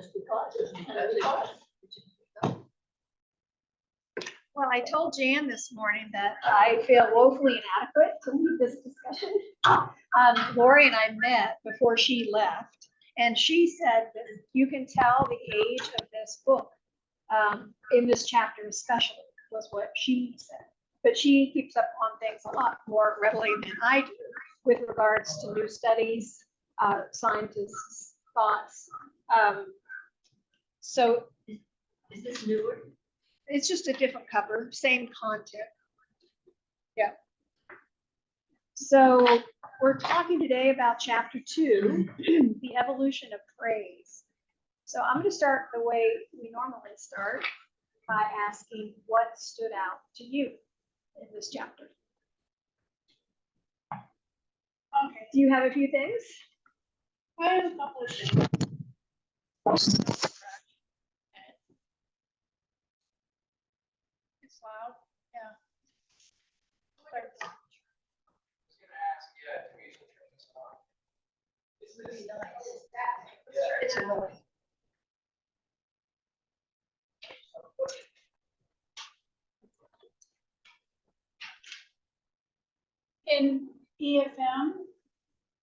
Just because. Well, I told Jan this morning that I feel woefully inadequate to lead this discussion. Lori and I met before she left, and she said that you can tell the age of this book in this chapter especially, was what she said. But she keeps up on things a lot more readily than I do with regards to new studies, scientists' thoughts. So Is this newer? it's just a different cover, same content. Yeah. So we're talking today about chapter 2, the evolution of praise. So I'm going to start the way we normally start by asking what stood out to you in this chapter. Okay. Do you have a few things? I have a couple of things. It's loud, yeah. It's annoying. In EFM,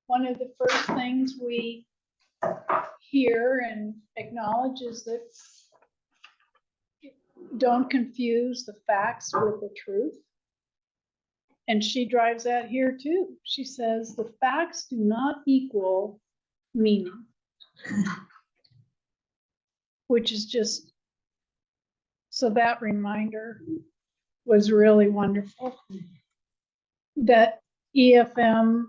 one of the first things we hear and acknowledge is that don't confuse the facts with the truth. And she drives that here too. She says the facts do not equal meaning, which is just, so that reminder was really wonderful. That EFM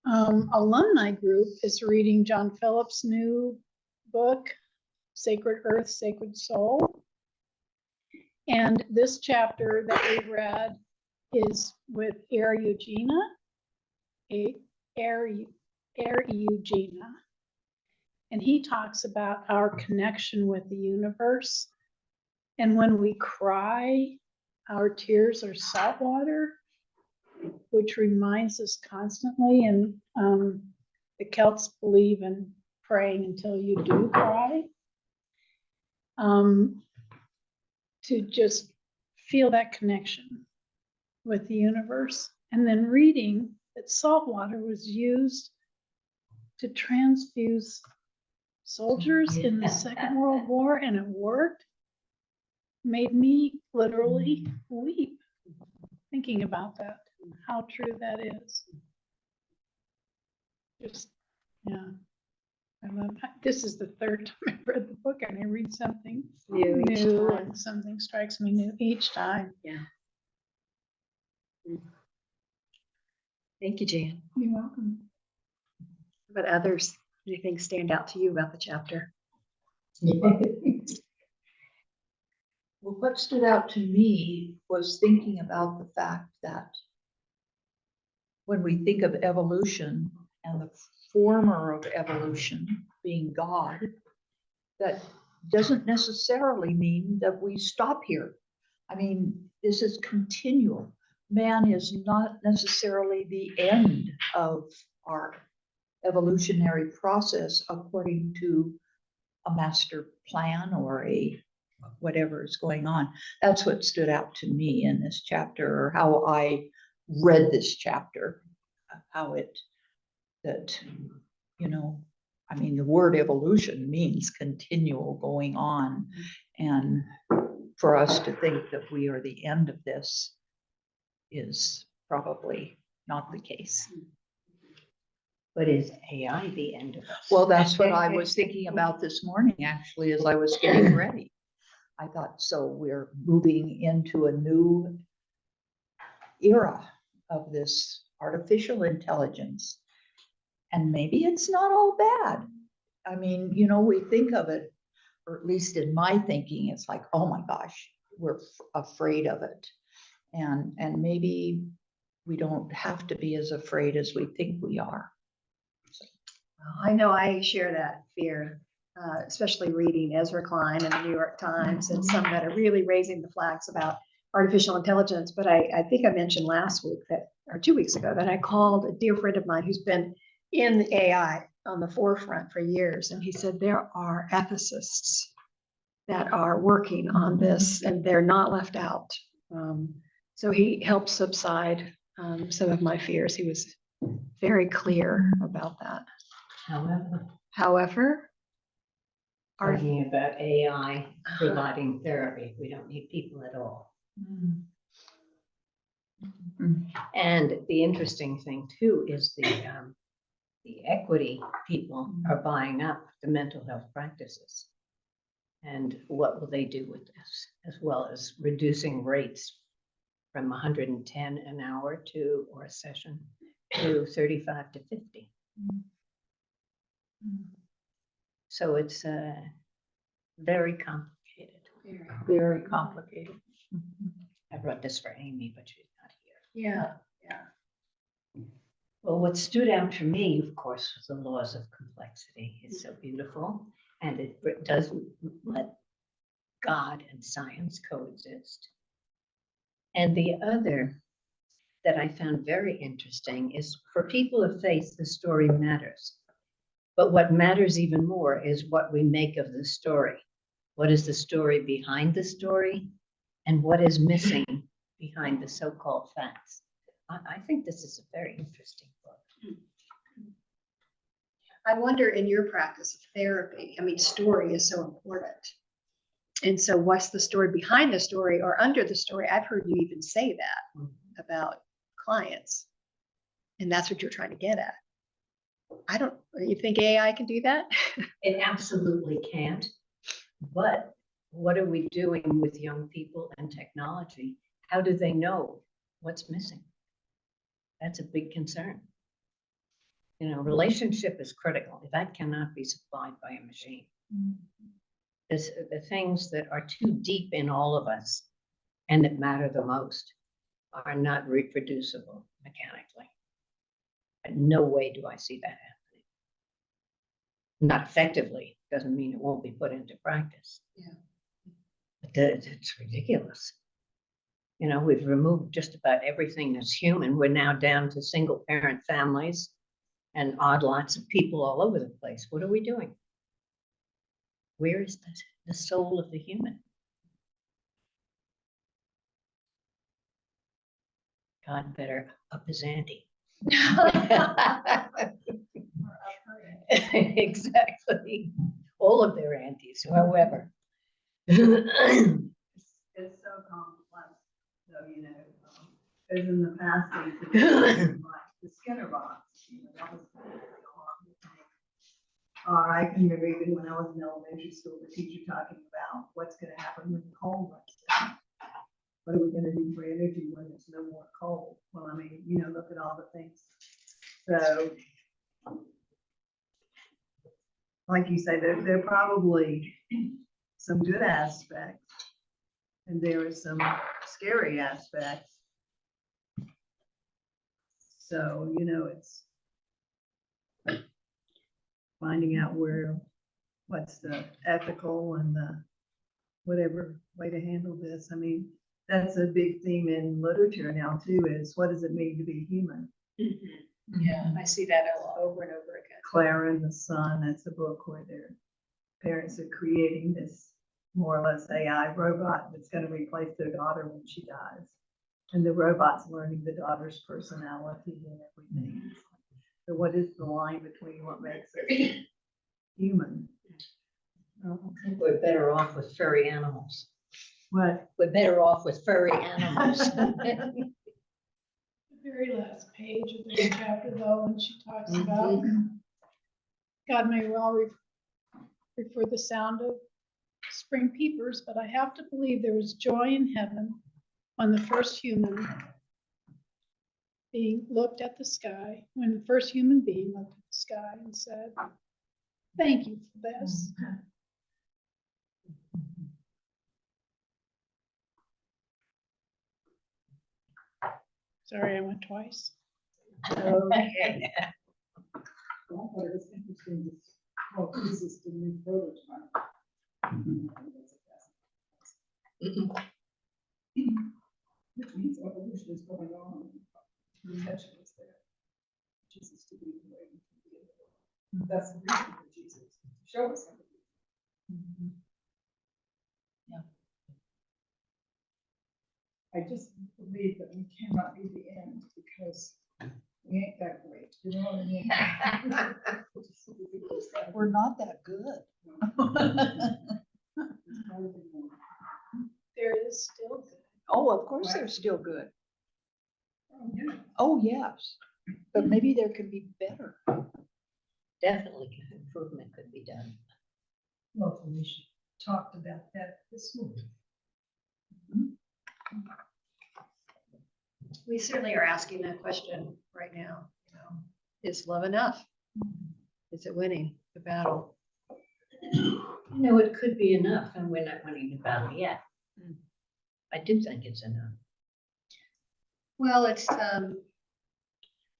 alumni group is reading John Phillips' new book, Sacred Earth, Sacred Soul. And this chapter that we read is with Air Eugenia. And he talks about our connection with the universe. And when we cry, our tears are salt water, which reminds us constantly. And the Celts believe in praying until you do cry. To just feel that connection with the universe. And then reading that salt water was used to transfuse soldiers in the Second World War, and it worked, made me literally weep thinking about that, how true that is. Just, yeah. I love that. This is the third time I've read the book and I read something New each time. and something strikes me new each time. Yeah. Thank you, Jan. You're welcome. But others, anything stand out to you about the chapter? Well, what stood out to me was thinking about the fact that when we think of evolution and the former of evolution being God, that doesn't necessarily mean that we stop here. I mean, this is continual. Man is not necessarily the end of our evolutionary process according to a master plan or a whatever is going on. That's what stood out to me in this chapter, or how I read this chapter, how it, that, you know, I mean, the word evolution means continual going on. And for us to think that we are the end of this is probably not the case. But is AI the end of us? Well, that's what I was thinking about this morning, actually, as I was getting ready. I thought, so we're moving into a new era of this artificial intelligence. And maybe it's not all bad. I mean, you know, we think of it, or at least in my thinking, it's like, oh my gosh, we're afraid of it. And maybe we don't have to be as afraid as we think we are. I know I share that fear, especially reading Ezra Klein in the New York Times and some that are really raising the flags about artificial intelligence. But I think I mentioned last week that, or 2 weeks ago, that I called a dear friend of mine who's been in AI on the forefront for years. And he said, there are ethicists that are working on this and they're not left out. So he helped subside some of my fears. He was very clear about that. However, our Talking about AI providing therapy, we don't need people at all. And the interesting thing too is the equity people are buying up the mental health practices. And what will they do with this, as well as reducing rates from 110 an hour to, or a session, to 35 to 50. So it's very complicated. Very complicated. I brought this for Amy, but she's not here. yeah. Well, what stood out for me, of course, was the laws of complexity. It's so beautiful, and it does let God and science coexist. And the other that I found very interesting is, for people of faith, the story matters. But what matters even more is what we make of the story. What is the story behind the story? And what is missing behind the so-called facts? I think this is a very interesting book. I wonder, in your practice of therapy, I mean, story is so important. And so what's the story behind the story or under the story? I've heard you even say that about clients. And that's what you're trying to get at. You think AI can do that? It absolutely can't. But what are we doing with young people and technology? How do they know what's missing? That's a big concern. You know, relationship is critical. That cannot be supplied by a machine. The things that are too deep in all of us and that matter the most are not reproducible mechanically. In no way do I see that happening. Not effectively, doesn't mean it won't be put into practice. Yeah. But it's ridiculous. You know, we've removed just about everything that's human. We're now down to single parent families and odd lots of people all over the place. What are we doing? Where is the soul of the human? God better up his ante. Exactly. All of their antes, however. It's so complex, though, you know, because in the past, they used to do like the Skinner box, you know, that was a horrible thing. Or I can remember even when I was in elementary school, the teacher talking about what's gonna happen when the coal runs down. What are we gonna do for energy when there's no more coal? Well, I mean, you know, look at all the things. So, like you say, there are probably some good aspects. And there are some scary aspects. So, you know, it's finding out what's the ethical and the whatever way to handle this. I mean, that's a big theme in literature now too, is what does it mean to be human? Yeah, I see that over and over again. Clara and the Sun, that's a book where their parents are creating this more or less AI robot that's going to replace their daughter when she dies. And the robot's learning the daughter's personality and everything. So what is the line between what makes it human? I think we're better off with furry animals. What? We're better off with furry animals. The very last page of this chapter, though, when she talks about God may well refer the sound of spring peepers, but I have to believe there was joy in heaven when the first human being looked at the sky, when the first human being looked at the sky and said, "Thank you for this." Sorry, I went twice. Okay. I thought it was interesting this whole consistent new prototype. Which means evolution is going on. Protection is there. Jesus to be the way we can be. That's for Jesus, to show us empathy. Mhm. I just believe that we cannot be the end because we ain't that great, you know what I mean? We're not that good. There is still good. Oh, of course, they're still good. Yeah. Oh, yes, but maybe there can be better. Definitely improvement could be done. Well, we should talk about that this morning. We certainly are asking that question right now, you know, is love enough? Is it winning the battle? You know, it could be enough, and we're not winning the battle yet. I do think it's enough. Well, I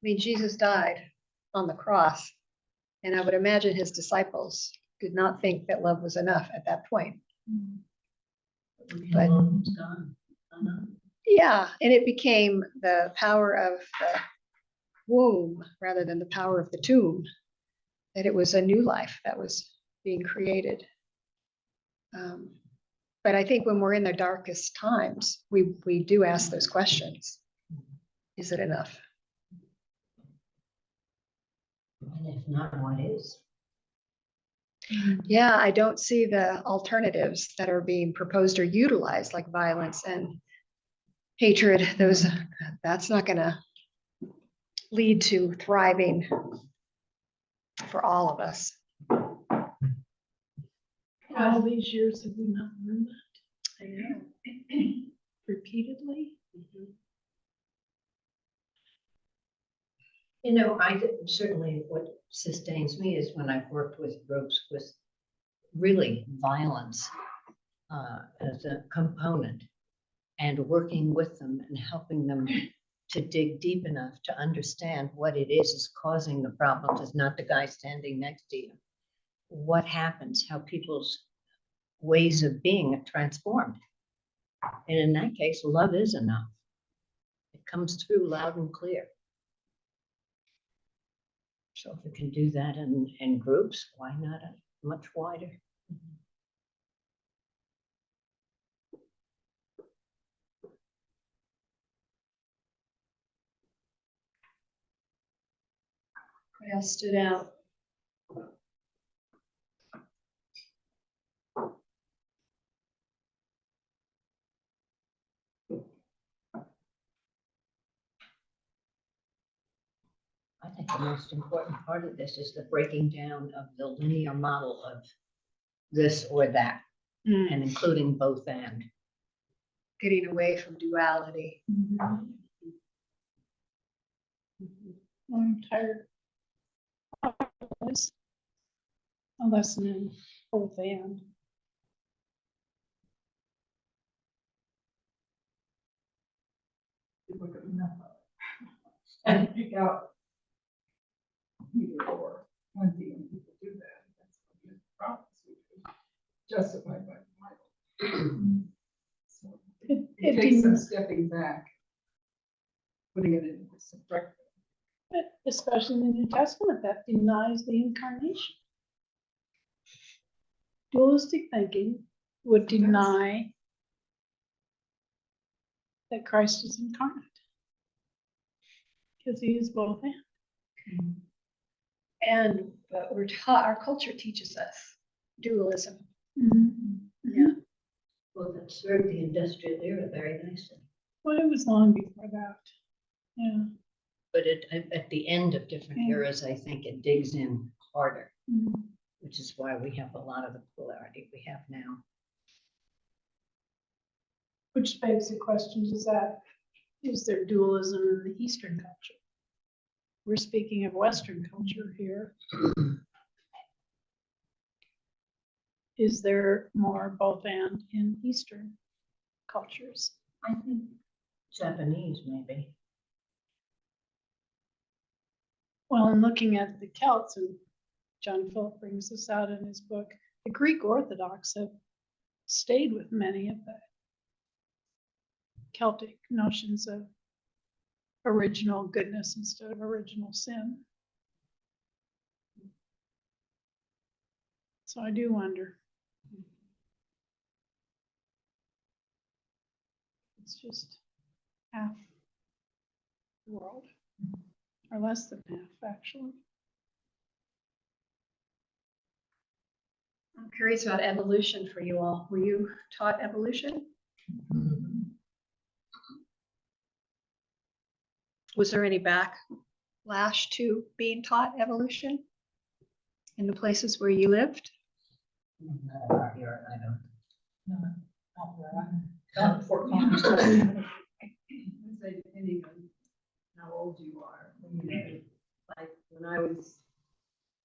mean, Jesus died on the cross, and I would imagine his disciples did not think that love was enough at that point. How long it's gone. Yeah, and it became the power of the womb rather than the power of the tomb, that it was a new life that was being created. But I think when we're in the darkest times, we do ask those questions. Is it enough? And if not, what is? Yeah, I don't see the alternatives that are being proposed or utilized, like violence and hatred. That's not gonna lead to thriving for all of us. All these years have we not learned that I know. repeatedly? You know, certainly what sustains me is when I've worked with groups with really violence as a component, and working with them and helping them to dig deep enough to understand what it is causing the problems. It's not the guy standing next to you. What happens, how people's ways of being are transformed. And in that case, love is enough. It comes through loud and clear. So if we can do that in groups, why not much wider? What else stood out? I think the most important part of this is the breaking down of the linear model of this or that, and including both and. Getting away from duality. I'm tired. This a lesson in both and. You look at enough of it. And pick out either or. One thing when people do that, that's what the prophets would do, justified by the Bible. So It it takes some didn't, stepping back, putting it in perspective. especially in the New Testament, that denies the incarnation. Dualistic thinking would deny that Christ is incarnate. Because he is both and. And but we're taught, our culture teaches us dualism. Yeah. Well, that served the industrial era very nicely. Well, it was long before that. Yeah. But at the end of different Yeah. eras, I think it digs in harder, Mhm. which is why we have a lot of the polarity we have now. Which begs the question, is there dualism in the Eastern culture? We're speaking of Western culture here. Is there more both and in Eastern cultures? I think Japanese, maybe. Well, in looking at the Celts, and John Philip brings this out in his book, the Greek Orthodox have stayed with many of the Celtic notions of original goodness instead of original sin. So I do wonder. It's just half the world, or less than half, actually. I'm curious about evolution for you all. Were you taught evolution? Was there any backlash to being taught evolution in the places where you lived? Not for comments. I would say depending on how old you are, you know, like when I was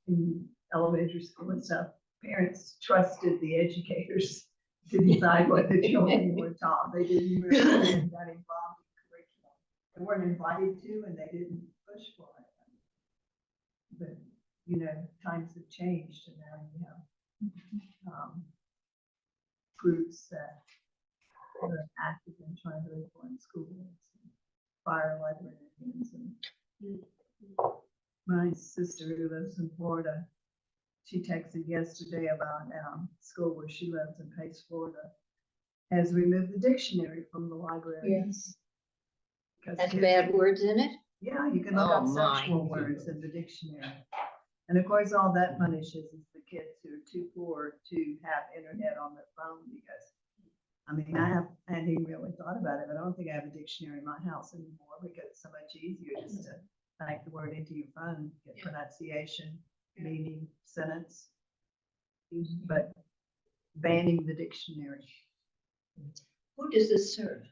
in elementary school and stuff, parents trusted the educators to decide what the children were taught. They didn't really get that involved in curriculum. They weren't invited to, and they didn't push for it. But, you know, times have changed, and now you have groups that are active in trying to reform schools, and fire librarians, and my sister who lives in Florida, she texted yesterday about school where she lives in Pace, Florida, has removed the dictionary from the library. Yes. Because Has kids- bad words in it? Yeah, you can look Oh, up my. sexual words in the dictionary. And of course, all that punishes is the kids who are too poor to have internet on their phone because, I mean, I hadn't even really thought about it, but I don't think I have a dictionary in my house anymore because it's so much easier just to type the word into your phone, get pronunciation, meaning, sentence. But banning the dictionary. Who does this serve?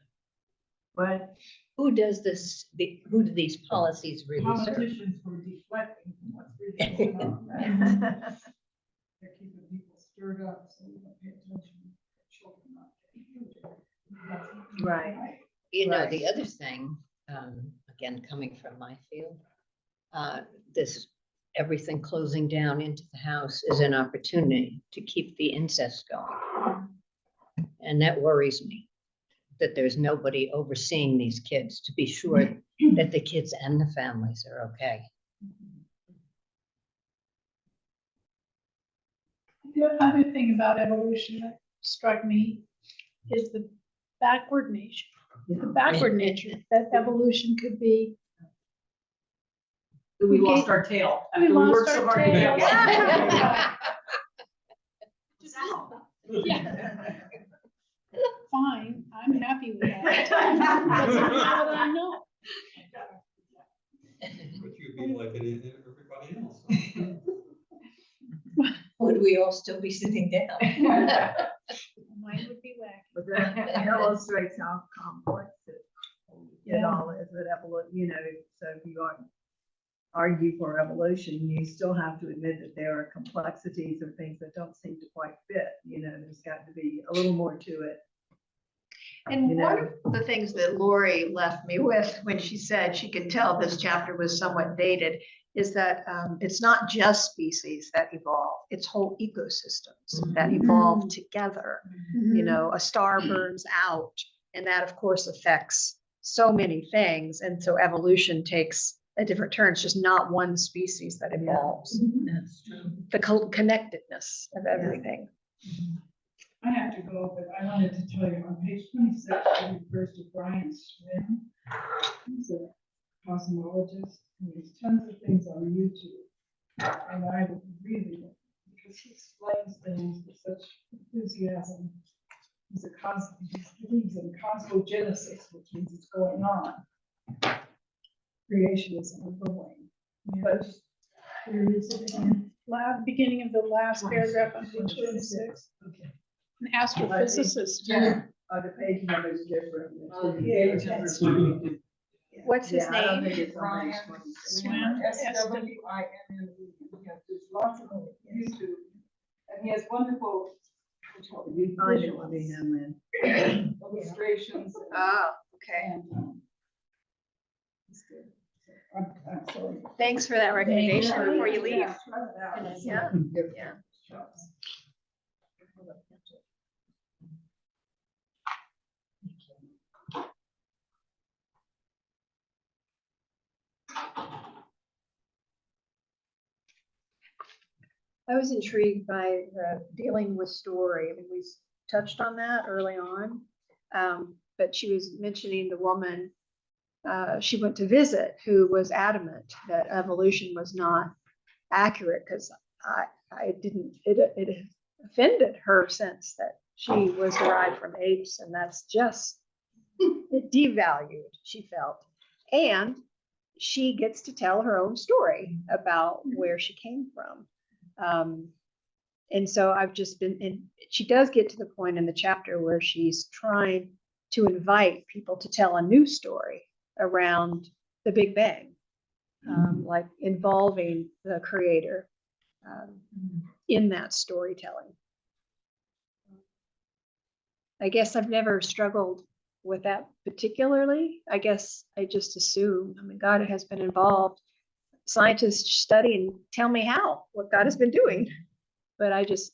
But Who does this, who do these policies really serve? politicians were deflecting from what's really going on, right? They're keeping people stirred up so we don't pay attention to children not. Right. You know, Right. the other thing, again, coming from my field, this, everything closing down into the house is an opportunity to keep the incest going. And that worries me, that there's nobody overseeing these kids to be sure that the kids and the families are okay. The other thing about evolution that struck me is the backward nature. The backward nature that evolution could be. We We lost gave- our tail. We after lost worked so our hard to get tail. one. Yeah, fine, I'm happy with that. That's all that I know. But you'd be like everybody else. Would we all still be sitting down? Mine would be wacky. But that illustrates how complex it all is, that evolution, you know, so if you argue for evolution, you still have to admit that there are complexities or things that don't seem to quite fit, you know, there's got to be a little more to it. And You one know. of the things that Lori left me with when she said she could tell this chapter was somewhat dated is that it's not just species that evolve, it's whole ecosystems that evolve together. You know, a star burns out, and that of course affects so many things. And so evolution takes a different turn. It's just not one species that evolves. That's true. The connectedness of everything. I have to go, but I wanted to tell you on page 26, it refers to Brian Swin. He's a cosmologist, and there's tons of things on YouTube. And I would really, because he explains things with such enthusiasm. He believes in cosmogenesis, which means it's going on. Creation is ongoing. But where is it again? Beginning of the last paragraph on page 26. Okay. An astrophysicist. The page number is different. What's his Yeah, I don't name? think it's on Brian page 26. Swin. SWINN. There's lots of YouTube, and he has wonderful You find it will be him, Lynn. illustrations. Oh, okay. And, it's good. I'm sorry. Thanks for that recommendation before you leave. Yeah, try it out. Yeah, yeah. I was intrigued by dealing with story. I mean, we touched on that early on. But she was mentioning the woman she went to visit who was adamant that evolution was not accurate because I didn't, it offended her sense that she was derived from apes, and that's just, it devalued, she felt. And she gets to tell her own story about where she came from. And so I've just been, and she does get to the point in the chapter where she's trying to invite people to tell a new story around the Big Bang, like involving the creator in that storytelling. I guess I've never struggled with that particularly. I guess I just assume, I mean, God has been involved. Scientists study and tell me how, what God has been doing. But I just,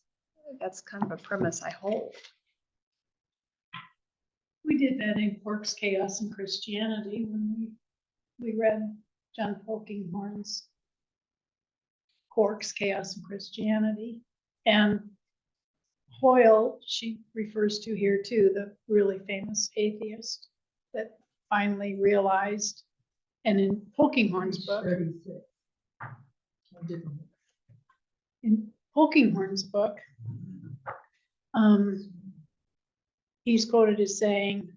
that's kind of a premise I hold. We did that in Quark's Chaos and Christianity when we read John Polkinghorne's Quark's Chaos and Christianity. And Hoyle, she refers to here too, the really famous atheist that finally realized, and in Polkinghorne's book, in Polkinghorne's book, he's quoted as saying,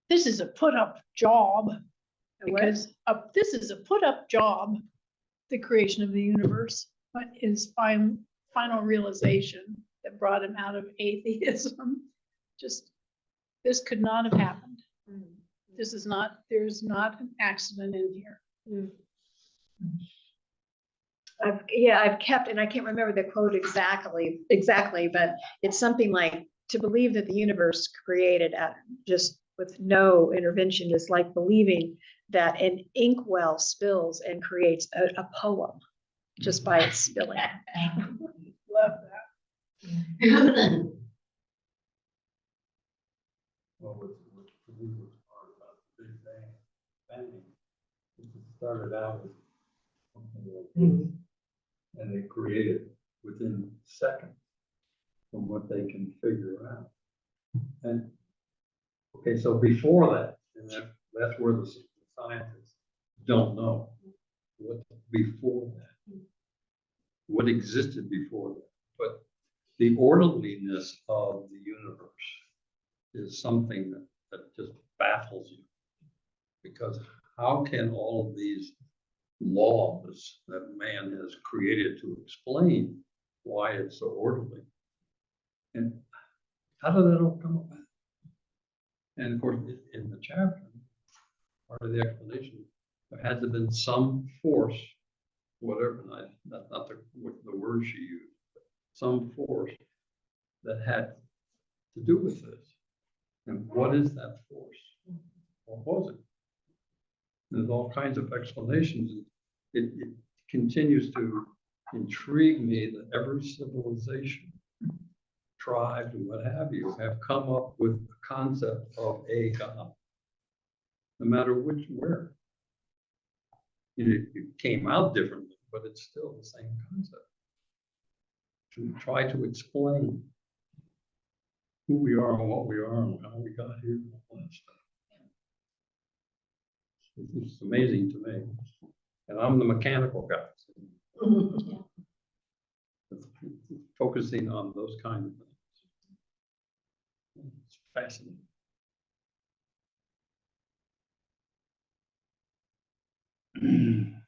"This is a put-up job," because this is a put-up job, the creation of the universe, but his final realization that brought him out of atheism, just, this could not have happened. This is not, there's not an accident in here. I've kept, and I can't remember the quote exactly, but it's something like, to believe that the universe created just with no intervention is like believing that an inkwell spills and creates a poem just by its spilling. Love that. Well, what for me was hard about the Big Bang, it started out as something like this, and they created within seconds from what they can figure out. And okay, so before that, and that's where the scientists don't know what before that, what existed before that. But the orderliness of the universe is something that just baffles you, because how can all of these laws that man has created to explain why it's so orderly, and how did that all come about? And of course, in the chapter, part of the explanation, there had to have been some force, whatever, and that's not the word she used, but some force that had to do with this. And what is that force? What was it? There's all kinds of explanations. It continues to intrigue me that every civilization, tribe, and what have you, have come up with the concept of a God, no matter where. It came out differently, but it's still the same concept. To try to explain who we are and what we are and how we got here and all that stuff. It's amazing to me. And I'm the mechanical guy. Focusing on those kind of things. It's fascinating.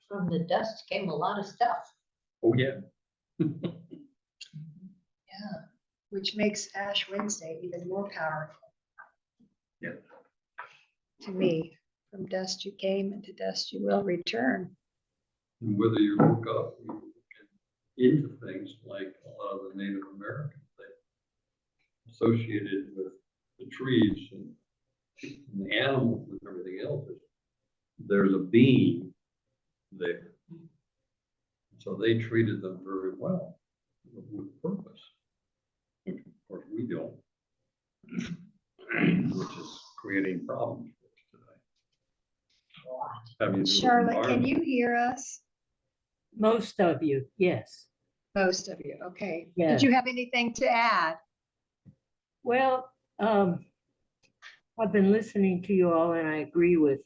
From the dust came a lot of stuff. Oh, yeah. Yeah, which makes Ash Wednesday even more powerful. Yeah. To me, from dust you came and to dust you will return. And whether you look up into things like a lot of the Native Americans, they associated with the trees and the animals and everything else, there's a being there. So they treated them very well with purpose. Of course, we don't, which is creating problems for us today. Charlotte, can you hear us? Most of you, yes. Most of you, okay. Yeah. Did you have anything to add? Well, I've been listening to you all and I agree with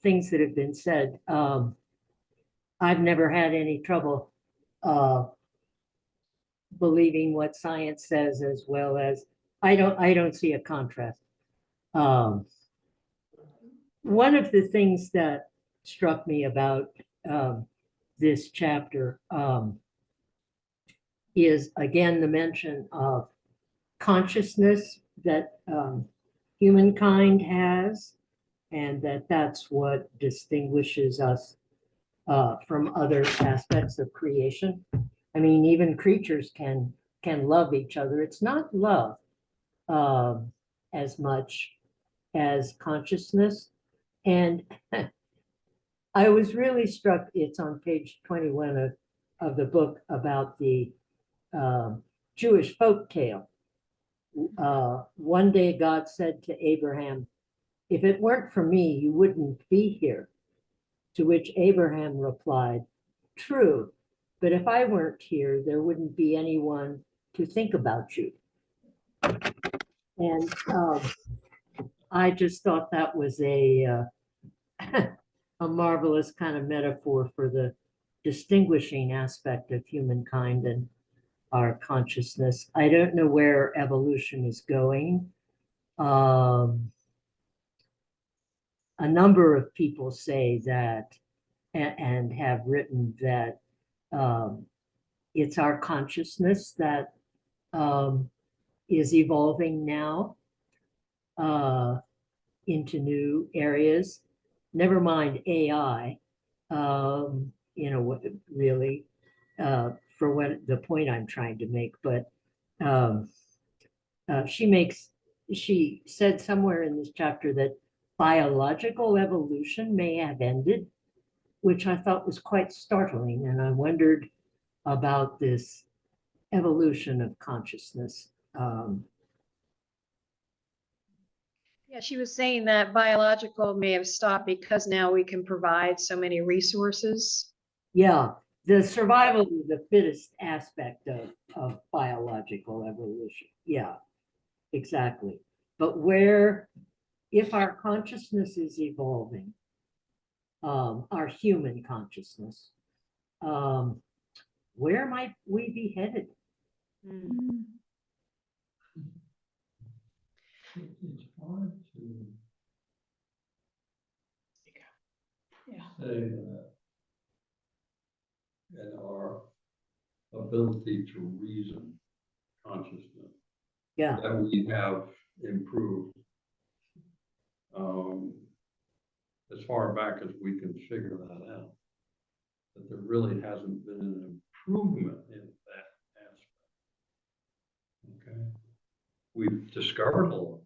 things that have been said. I've never had any trouble believing what science says, as well as I don't see a contrast. One of the things that struck me about this chapter is again the mention of consciousness that humankind has, and that's what distinguishes us from other aspects of creation. I mean, even creatures can love each other. It's not love as much as consciousness. And I was really struck, it's on page 21 of the book, about the Jewish folk tale. One day God said to Abraham, "If it weren't for me, you wouldn't be here." To which Abraham replied, "True, but if I weren't here, there wouldn't be anyone to think about you." And I just thought that was a marvelous kind of metaphor for the distinguishing aspect of humankind and our consciousness. I don't know where evolution is going. A number of people say that, and have written that it's our consciousness that is evolving now into new areas. Never mind AI, really, for what the point I'm trying to make. But she said somewhere in this chapter that biological evolution may have ended, which I thought was quite startling. And I wondered about this evolution of consciousness. Yeah, she was saying that biological may have stopped because now we can provide so many resources. Yeah, the survival of the fittest aspect of biological evolution. Yeah, exactly. But if our consciousness is evolving, our human consciousness, where might we be headed? It's hard to Yeah. say that in our ability to reason consciousness, Yeah, that we have improved as far back as we can figure that out. That there really hasn't been an improvement in that aspect. Okay, we've discovered a lot,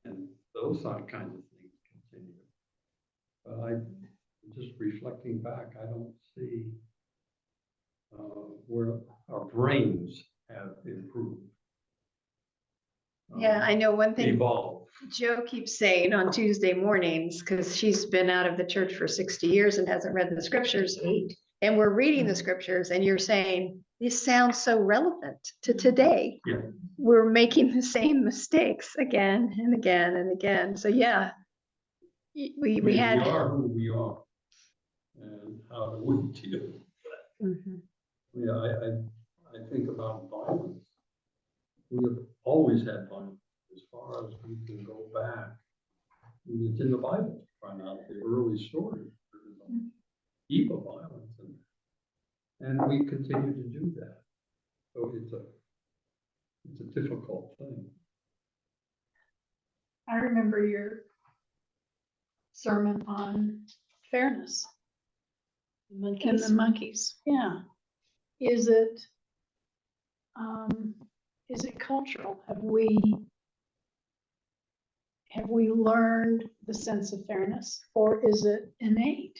and those kinds of things continue. But just reflecting back, I don't see where our brains have improved. Yeah, I know one thing Evolved. Joe keeps saying on Tuesday mornings, because she's been out of the church for 60 years and hasn't read the scriptures. And we're reading the scriptures and you're saying, this sounds so relevant to today. Yeah. We're making the same mistakes again and again and again. So yeah, we had. We are who we are. And how do we deal with that? Mhm. Yeah, I think about violence. We have always had violence as far as we can go back. It's in the Bible, find out the early stories. There's a heap of violence in there. And we continue to do that. So it's a difficult thing. I remember your sermon on fairness and the monkeys. Yeah. Is it cultural? Have we learned the sense of fairness, or is it innate?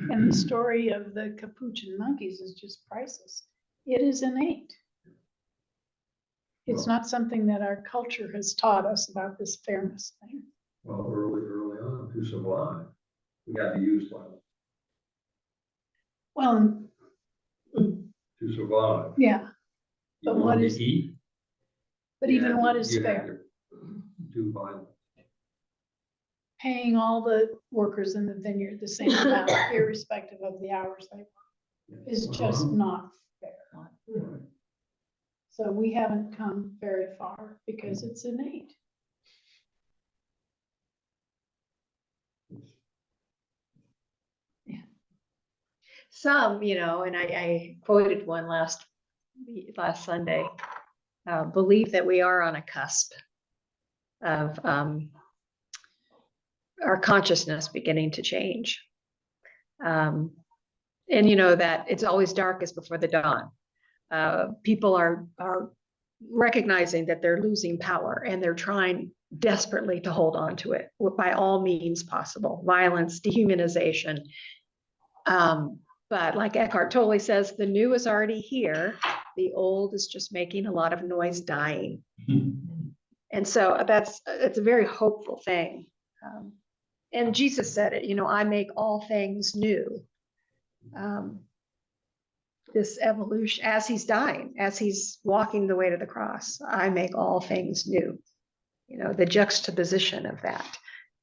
And the story of the capuchin monkeys is just priceless. It is innate. It's not something that our culture has taught us about this fairness thing. Well, early on to survive, we had to use violence. Well, to survive. Yeah, You but want what to is- eat. but you even have what to- is you have fair? to Do violence. Paying all the workers in the vineyard the same amount, irrespective of the hours they work, is just Uh-huh. not fair. Right. So we haven't come very far because it's innate. Some, and I quoted one last Sunday, believe that we are on a cusp of our consciousness beginning to change. And that it's always darkest before the dawn. People are recognizing that they're losing power and they're trying desperately to hold on to it by all means possible, violence, dehumanization. But like Eckhart Tolle says, the new is already here. The old is just making a lot of noise dying. And so it's a very hopeful thing. And Jesus said it, I make all things new. This evolution, as he's dying, as he's walking the way to the cross, I make all things new. The juxtaposition of that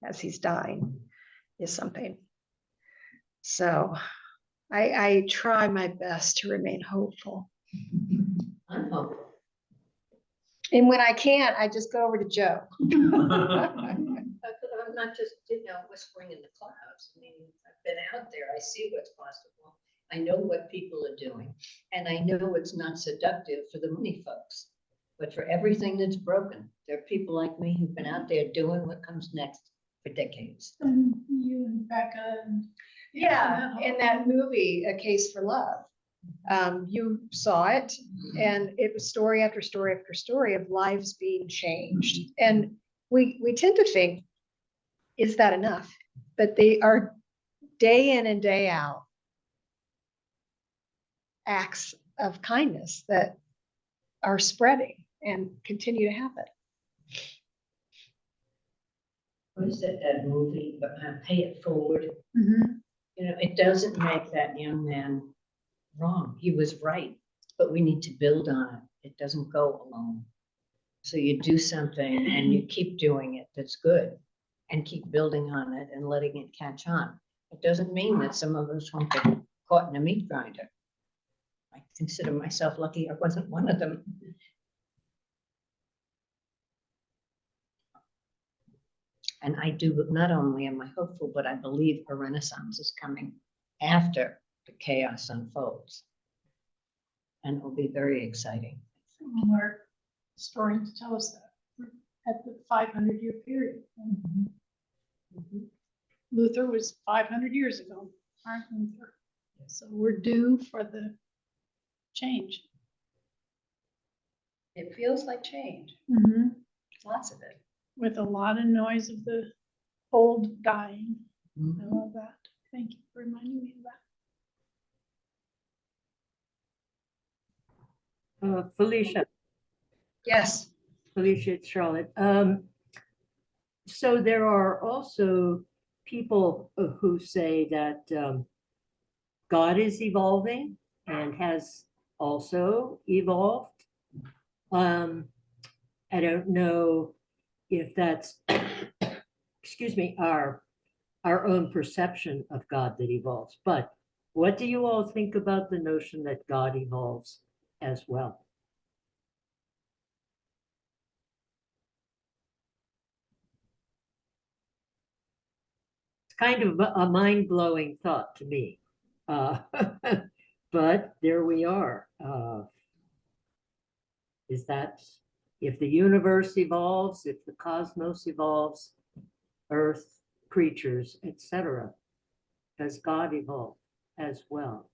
as he's dying is something. So I try my best to remain hopeful. I'm hopeful. And when I can't, I just go over to Joe. But I'm not just, whispering in the clouds. I mean, I've been out there. I see what's possible. I know what people are doing. And I know it's not seductive for the money folks. But for everything that's broken, there are people like me who've been out there doing what comes next for decades. And you and Becca and. Yeah, in that movie, A Case for Love, you saw it, and it was story after story after story of lives being changed. And we tend to think, is that enough? But they are day in and day out acts of kindness that are spreading and continue to happen. What is that movie, Pay It Forward? Mhm. It doesn't make that young man wrong. He was right, but we need to build on it. It doesn't go alone. So you do something and you keep doing it that's good and keep building on it and letting it catch on. It doesn't mean that some of us won't get caught in a meat grinder. I consider myself lucky I wasn't one of them. And I do, not only am I hopeful, but I believe a renaissance is coming after the chaos unfolds. And it will be very exciting. Our historians tell us that at the 500-year period. Luther was 500 years ago, Martin Luther. So we're due for the change. It feels like change, lots of it. With a lot of noise of the old dying. I love that. Thank you for reminding me of that. Felicia, Yes. it's Charlotte. So there are also people who say that God is evolving and has also evolved. I don't know if that's, excuse me, our own perception of God that evolves, but what do you all think about the notion that God evolves as well? It's kind of a mind-blowing thought to me. But there we are. Is that if the universe evolves, if the cosmos evolves, Earth, creatures, etc., does God evolve as well?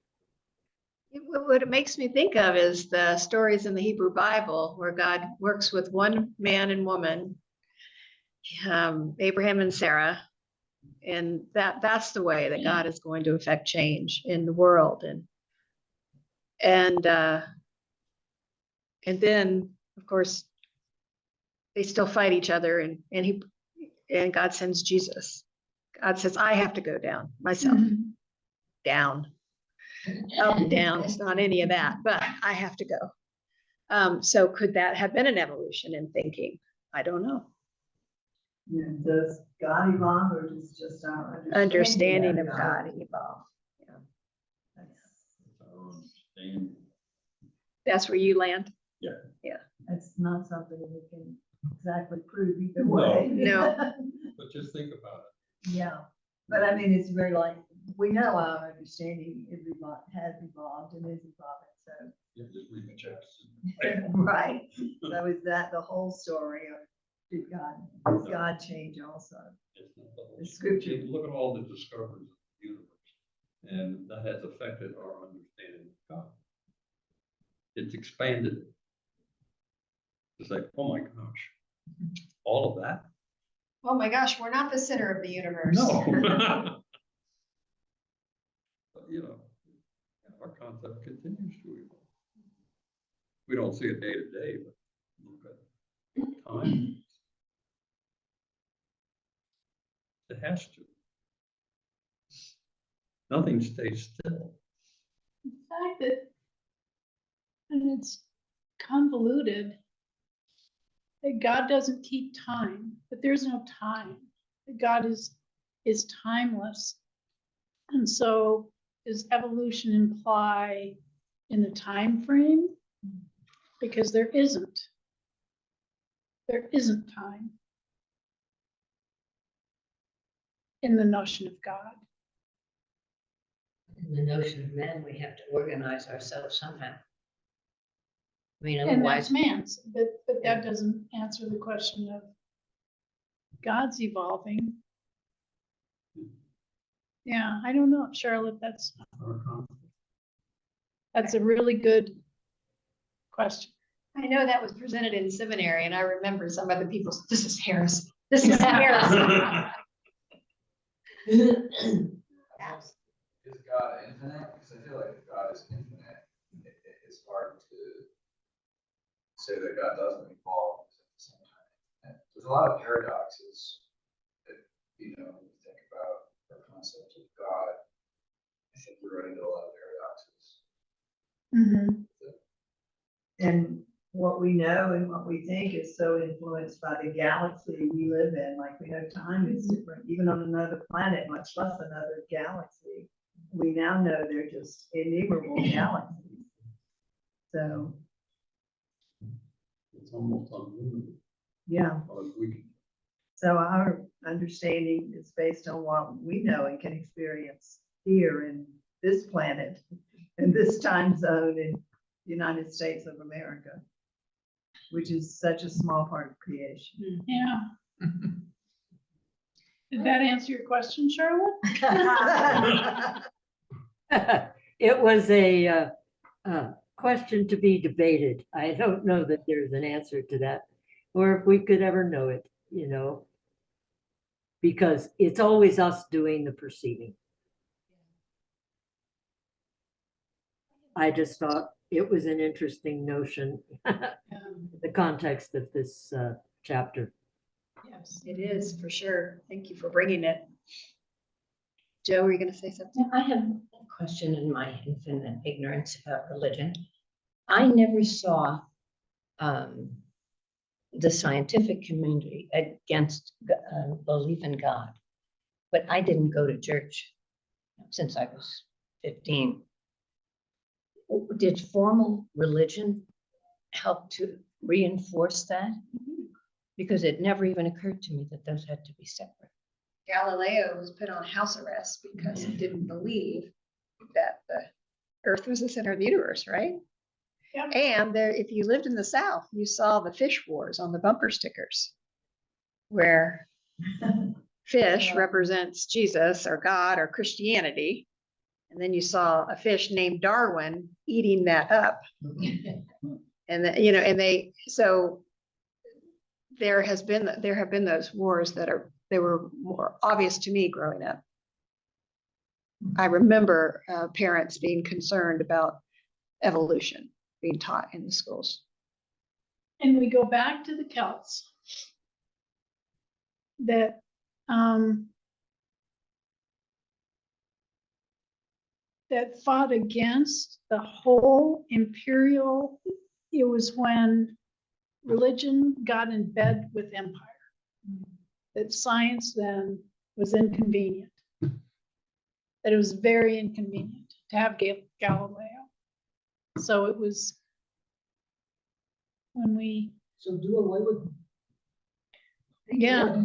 What it makes me think of is the stories in the Hebrew Bible where God works with one man and woman, Abraham and Sarah, and that's the way that God is going to affect change in the world. And then, of course, they still fight each other, and God sends Jesus. God says, I have to go down myself, down. up and down. It's not any of that, but I have to go. So could that have been an evolution in thinking? I don't know. Yeah, does God evolve or does just our Understanding of God God evolve. It's our understanding. That's where you land? It's not something we can exactly prove either No. way. No. But just think about Yeah, but I mean, it's very like, we know our understanding has evolved and is evolving, so. it. You just read the checks. Right, so is that the whole story, or does God change also? It's not the whole The story. scripture. Look at all the discoveries of the universe, and that has affected our understanding of God. It's expanded it. It's like, oh my gosh, all of that? Oh my gosh, we're not the center of the universe. No. But, you know, our concept continues to evolve. We don't see it day to day, but look at time. It has to. Nothing stays still. The fact that, and it's convoluted, that God doesn't keep time, that there's no time, that God is timeless. And so does evolution imply in the time frame? Because there isn't time in the notion of God. In the notion of man, we have to organize ourselves somehow. I mean, And otherwise, that's man's, but that doesn't answer the question of God's evolving. Yeah, I don't know, Charlotte, that's a really good question. I know that was presented in seminary, and I remember some other people, this is Harris. This is Harris. Is God infinite? Because I feel like if God is infinite, it's hard to say that God doesn't evolve at the same time. And there's a lot of paradoxes that, you know, when you think about our concept of God, I think we run into a lot of paradoxes. Mm-hmm. And what we know and what we think is so influenced by the galaxy we live in. Like, we know time is different, even on another planet, much less another galaxy. We now know they're just innumerable galaxies. So, It's almost unlimited. yeah, Or we can so our understanding is based on what we know and can experience here in this planet, in this time zone in the United States of America, which is such a small part of creation. Yeah. Did that answer your question, Charlotte? It was a question to be debated. I don't know that there's an answer to that, or if we could ever know it, you know, because it's always us doing the perceiving. I just thought it was an interesting notion, the context of this chapter. Yes. It is, for sure. Thank you for bringing it. Joe, were you going to say something? I have a question in my infinite ignorance about religion. I never saw the scientific community against belief in God, but I didn't go to church since I was 15. Did formal religion help to reinforce that? Because it never even occurred to me that those had to be separate. Galileo was put on house arrest because he didn't believe that the Earth was the center of the universe, right? Yeah. And there, if you lived in the South, you saw the fish wars on the bumper stickers, where fish represents Jesus or God or Christianity. And then you saw a fish named Darwin eating that up. And you know, and so there have been those wars they were more obvious to me growing up. I remember parents being concerned about evolution being taught in the schools. And we go back to the Celts that that fought against the whole imperial, it was when religion got in bed with empire, that science then was inconvenient, that it was very inconvenient to have Galileo. So it was when we, So do away with. yeah,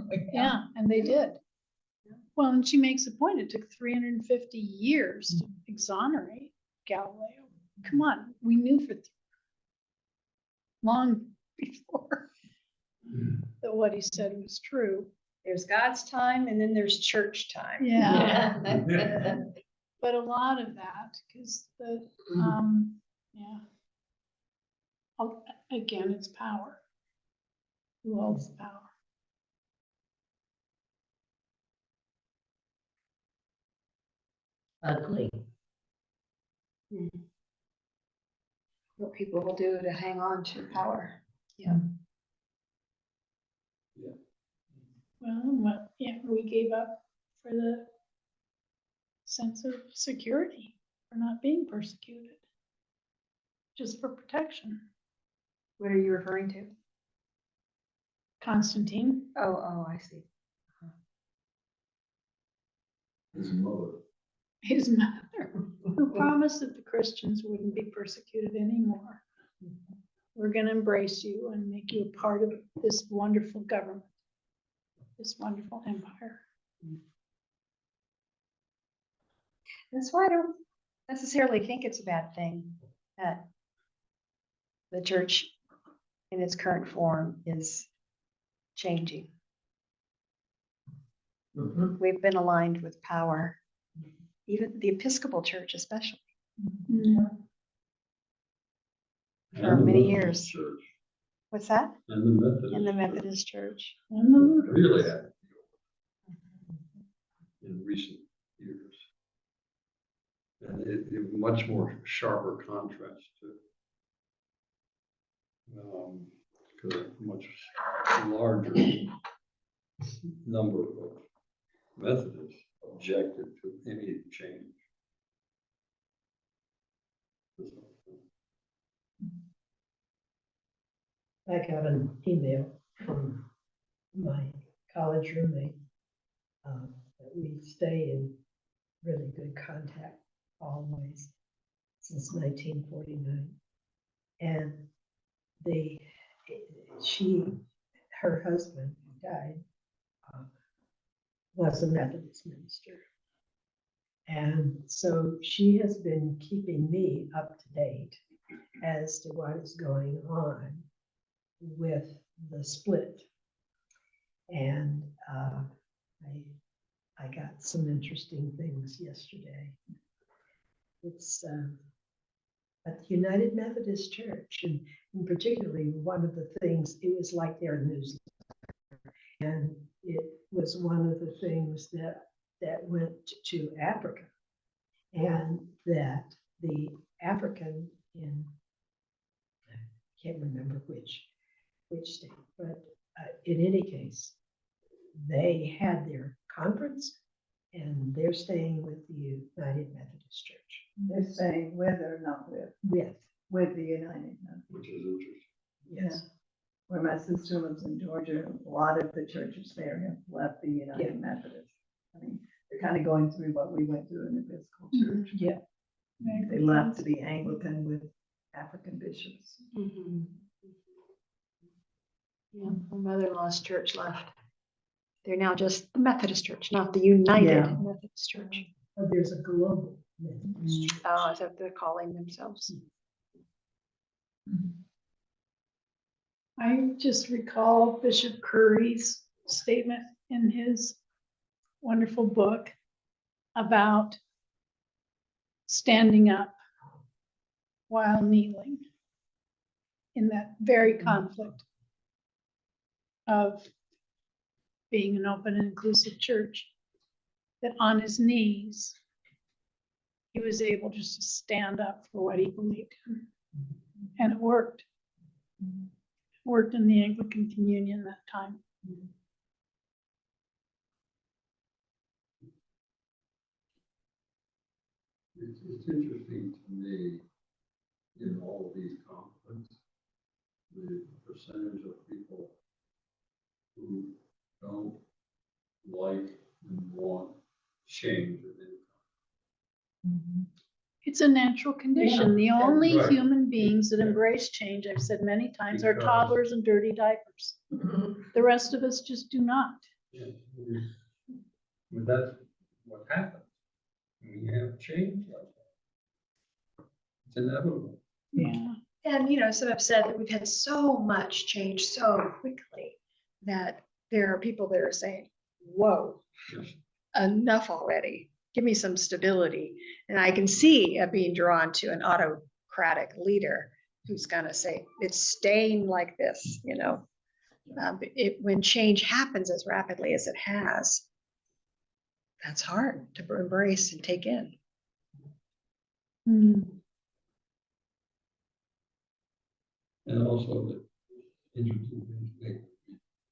and they did. Well, and she makes a point, it took 350 years to exonerate Galileo. Come on, we knew for long before that what he said was true. There's God's time and then there's church time. Yeah. But a lot of that, because the, yeah. Again, it's power. Who holds the power? Ugly. What people will do to hang on to power. Well, what, yeah, we gave up for the sense of security, for not being persecuted, just for protection. What are you referring to? Constantine, Oh, I see. His mother. his mother, who promised that the Christians wouldn't be persecuted anymore. We're going to embrace you and make you a part of this wonderful government, this wonderful empire. That's why I don't necessarily think it's a bad thing that the church in its current form is changing. We've been aligned with power, even the Episcopal Church especially, for many years. Church What's that? and the Methodist. In the Church Methodist Church. And the Lutherans. really had to deal in recent years. And it much more sharper contrast to because a much larger number of Methodists objected to any change. I got an email from my college roommate, that we stay in really good contact always since 1949. And her husband who died, was a Methodist minister. And so she has been keeping me up to date as to what is going on with the split. And I got some interesting things yesterday. It's at the United Methodist Church, and particularly one of the things, it was like their newsletter. And it was one of the things that went to Africa, and that the African in, I can't remember which state, but in any case, they had their conference and they're staying with the United Methodist Church. They're saying with or not with the United Methodist. Which is interesting. Yes. Where my sister lives in Georgia, a lot of the churches there have left the United Methodist. I mean, they're kind of going through what we went through in the Episcopal Church. Yeah. They left to be Anglican with African bishops. Yeah, my mother-in-law's church left. They're now just the Methodist Church, not the United Methodist Church. Oh, there's a global Methodist Church. Oh, is that what they're calling themselves? I just recall Bishop Curry's statement in his wonderful book about standing up while kneeling in that very conflict of being an open and inclusive church, that on his knees, he was able just to stand up for what he believed in. And it worked. Worked in the Anglican Communion that time. it's interesting to me in all of these conflicts, the percentage of people who don't like and want change of any kind. It's a natural condition. The only right. human beings that Yeah. embrace change, I've said many times, are Because- toddlers and dirty diapers. The rest of us just do not. Yeah, but that's what happens when you have change like that. It's inevitable. Yeah. And, you know, some have said that we've had so much change so quickly that there are people that are saying, whoa, Yes. enough already. Give me some stability. And I can see being drawn to an autocratic leader who's gonna say, it's staying like this, you know? When change happens as rapidly as it has, that's hard to embrace and take in. Hmm. And also the interesting thing,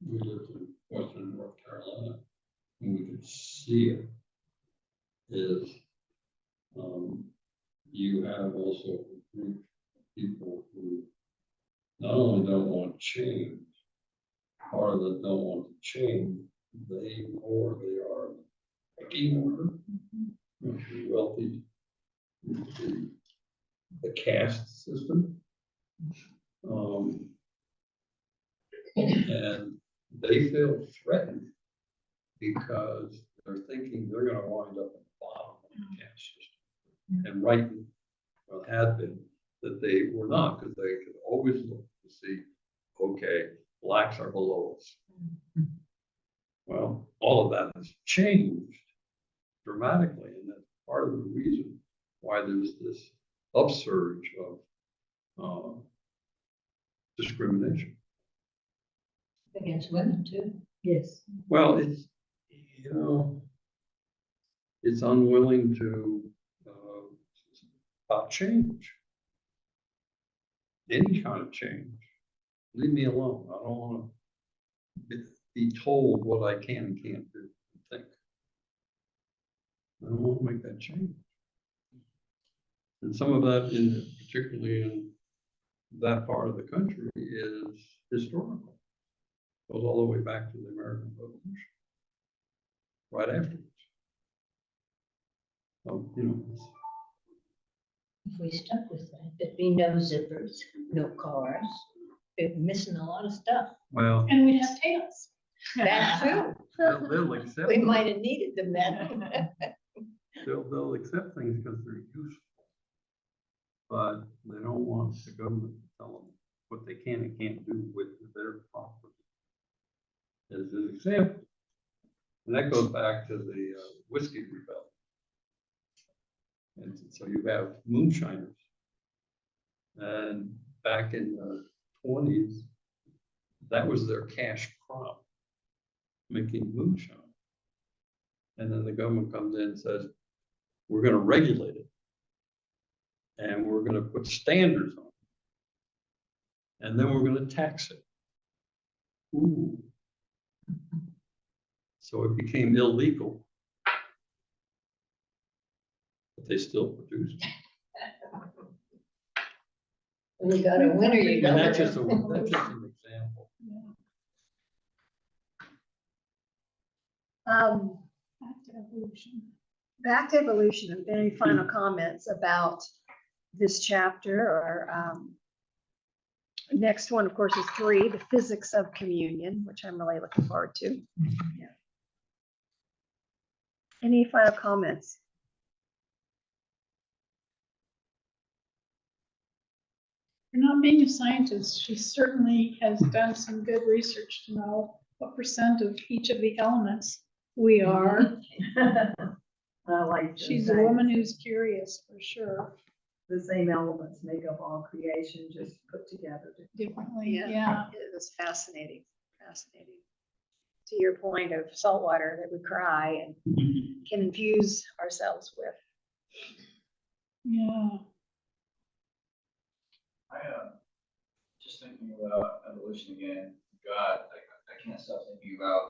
we lived in Western North Carolina, and we could see it, is you have also a group of people who not only don't want change, or that don't want to change, they are picking order, the wealthy, the caste system. And they feel threatened because they're thinking they're gonna wind up at the bottom of the caste system. And right, well, had been that they were not, because they could always look to see, okay, blacks are below us. Well, all of that has changed dramatically, and that's part of the reason why there's this upsurge of discrimination. Against women too. Yes. Well, it's, it's unwilling to, about change. Any kind of change. Leave me alone. I don't want to be told what I can and can't do and think. I don't want to make that change. And some of that, particularly in that part of the country, is historical. Goes all the way back to the American Revolution. Right afterwards. So, If we stuck with that, there'd be no zippers, no cars, we're missing a lot of stuff. well, And we'd have tails. That's true. they'll accept. We might have needed them then. They'll accept things because they're useful. But they don't want the government to tell them what they can and can't do with their property. As an example, and that goes back to the whiskey rebellion. And so you have moonshiners. And back in the 20s, that was their cash crop, making moonshine. And then the government comes in and says, we're going to regulate it. And we're going to put standards on it. And then we're going to tax it. Ooh. So it became illegal. But they still produced. When you got a winner, you And got that's a just an example. Back to evolution. Back to evolution. Any final comments about this chapter or next one, of course, is 3, the physics of communion, which I'm really looking forward to. Yeah. Any final comments? For not being a scientist, she certainly has done some good research to know what % of each of the elements we are. I like to She's a say woman who's curious, for sure, the same elements make up all creation, just put together. differently, Yeah. yeah. It was fascinating, fascinating. To your point of salt water that we cry and can infuse ourselves with. Yeah. Just thinking about evolution again, God, I can't stop thinking about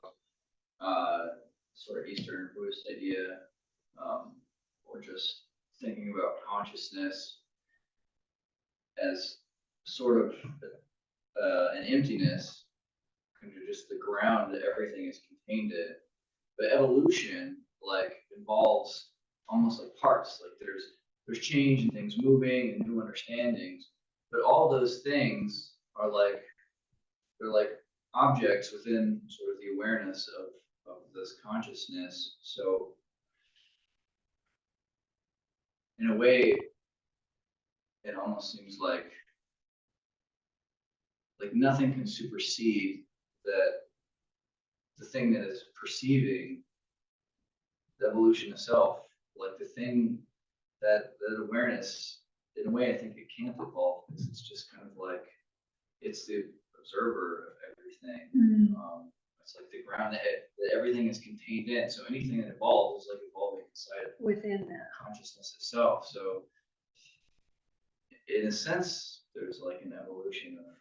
sort of Eastern Buddhist idea, or just thinking about consciousness as sort of an emptiness, kind of just the ground that everything is contained in. But evolution like involves almost like parts, like there's change and things moving and new understandings, but all those things are like, they're like objects within sort of the awareness of this consciousness. So in a way, it almost seems like nothing can supersede that the thing that is perceiving the evolution itself, like the thing that awareness, in a way, I think it can't evolve because it's just kind of like it's the observer of everything. It's like the ground that everything is contained in. So anything that evolves is like evolving inside of Within that. consciousness itself. So in a sense, there's like an evolution of like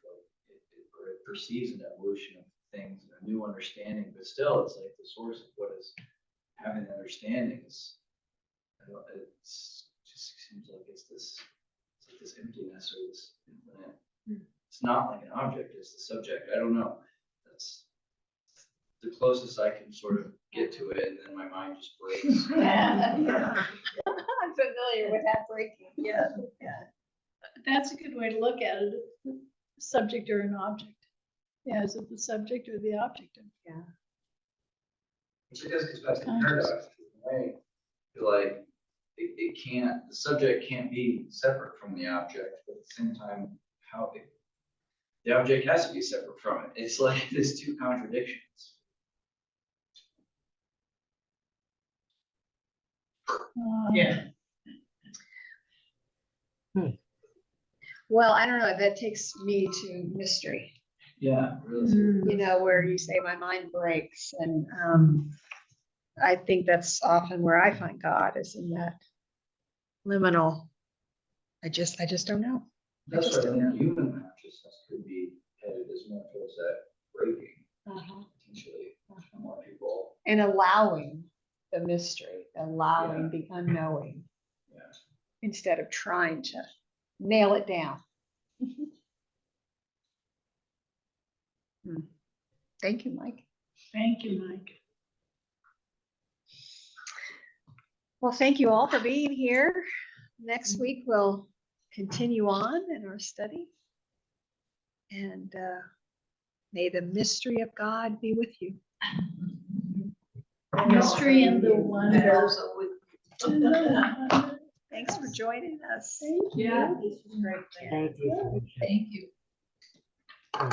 it perceives an evolution of things and a new understanding, but still it's like the source of what is having the understanding is, I don't, it's just seems like it's like this emptiness or this infinite. It's not like an object, it's the subject. I don't know. That's the closest I can sort of get to it, and then my mind just breaks. I'm familiar with that breaking. Yeah. That's a good way to look at it. Subject or an object. Yeah, is it the subject or the object? Which I guess gets back to the paradox. In a way, I feel like it can't, the subject can't be separate from the object, but at the same time, the object has to be separate from it. It's like there's two contradictions. Yeah. Well, I don't know, that takes me to mystery, Yeah, really. you know, where you say my mind breaks, and I think that's often where I find God, is in that liminal. I just don't know. That's just what I don't think human consciousness could be headed as more towards that breaking, potentially, for more people. And allowing the mystery, allowing the unknowing, instead of trying to nail it down. Thank you, Mike. Thank you, Mike. Well, thank you all for being here. Next week, we'll continue on in our study. And may the mystery of God be with you. The mystery and the wonder. Thanks for joining us. Yeah. Thank you. Thank you.